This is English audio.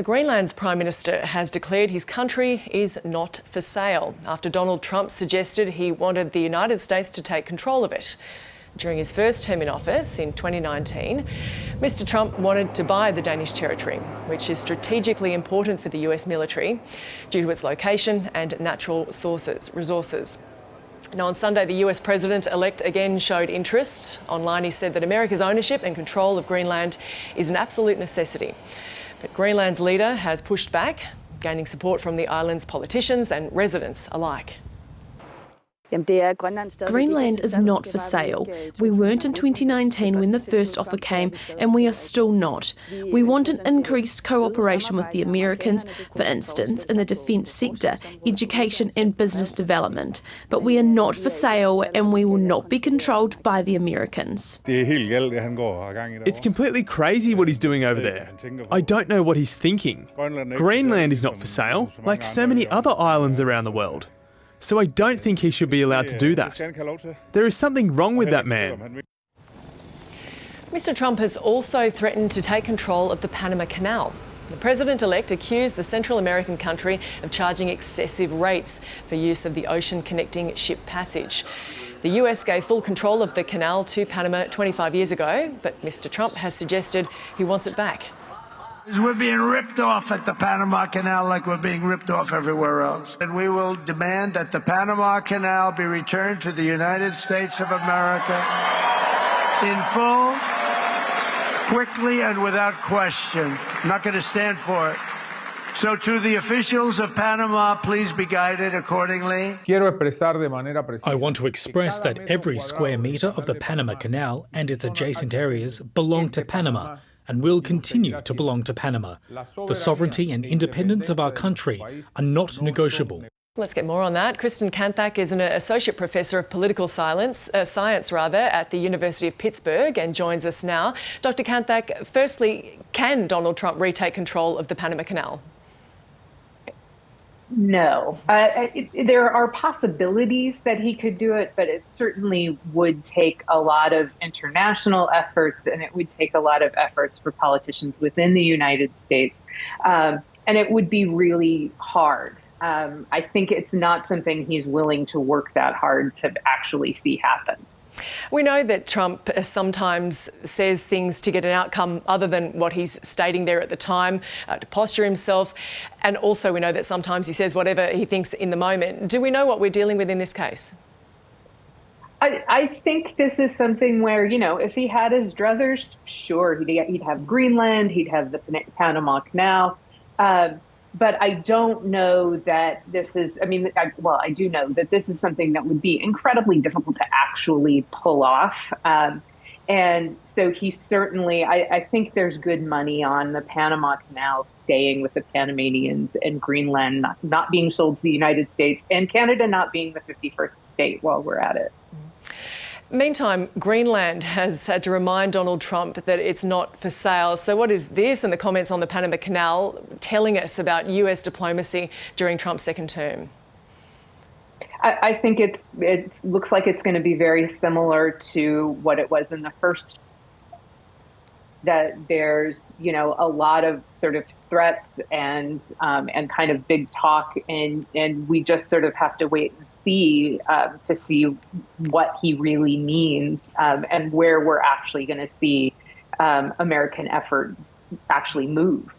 Greenland's Prime Minister has declared his country is not for sale after Donald Trump suggested he wanted the United States to take control of it. During his first term in office in 2019, Mr Trump wanted to buy the Danish territory, which is strategically important for the US military due to its location and natural resources. Now, on Sunday, the US President-elect again showed interest. Online, he said that America's ownership and control of Greenland is an absolute necessity. But Greenland's leader has pushed back, gaining support from the island's politicians and residents alike. Greenland is not for sale. We weren't in 2019 when the first offer came, and we are still not. We want an increased cooperation with the Americans, for instance, in the defence sector, education and business development. But we are not for sale, and we will not be controlled by the Americans. It's completely crazy what he's doing over there. I don't know what he's thinking. Greenland is not for sale, like so many other islands around the world. So I don't think he should be allowed to do that. There is something wrong with that man. Mr Trump has also threatened to take control of the Panama Canal. The President-elect accused the Central American country of charging excessive rates for use of the ocean-connecting ship passage. The US gave full control of the canal to Panama 25 years ago, but Mr Trump has suggested he wants it back. We're being ripped off at the Panama Canal like we're being ripped off everywhere else. And we will demand that the Panama Canal be returned to the United States of America in full, quickly and without question. I'm not going to stand for it. So to the officials of Panama, please be guided accordingly. I want to express that every square metre of the Panama Canal and its adjacent areas belong to Panama, and will continue to belong to Panama. The sovereignty and independence of our country are not negotiable. Let's get more on that. Kristin Kanthak is an associate professor of political science at the University of Pittsburgh and joins us now. Dr. Kanthak, firstly, can Donald Trump retake control of the Panama Canal? No. There are possibilities that he could do it, but it certainly would take a lot of international efforts, and it would take a lot of efforts for politicians within the United States. And it would be really hard. I think it's not something he's willing to work that hard to actually see happen. We know that Trump sometimes says things to get an outcome other than what he's stating there at the time, to posture himself. And also we know that sometimes he says whatever he thinks in the moment. Do we know what we're dealing with in this case? I think this is something where, you know, if he had his druthers, sure, he'd have Greenland, he'd have the Panama Canal. But I don't know that this is, I do know that this is something that would be incredibly difficult to actually pull off. And so he certainly, I think there's good money on the Panama Canal staying with the Panamanians and Greenland not being sold to the United States, and Canada not being the 51st state while we're at it. Meantime, Greenland has had to remind Donald Trump that it's not for sale. So what is this and the comments on the Panama Canal telling us about US diplomacy during Trump's second term? I think it looks like it's going to be very similar to what it was in the first. That there's, you know, a lot of sort of threats and kind of big talk, and we just sort of have to wait and see to see what he really means and where we're actually going to see American effort actually move.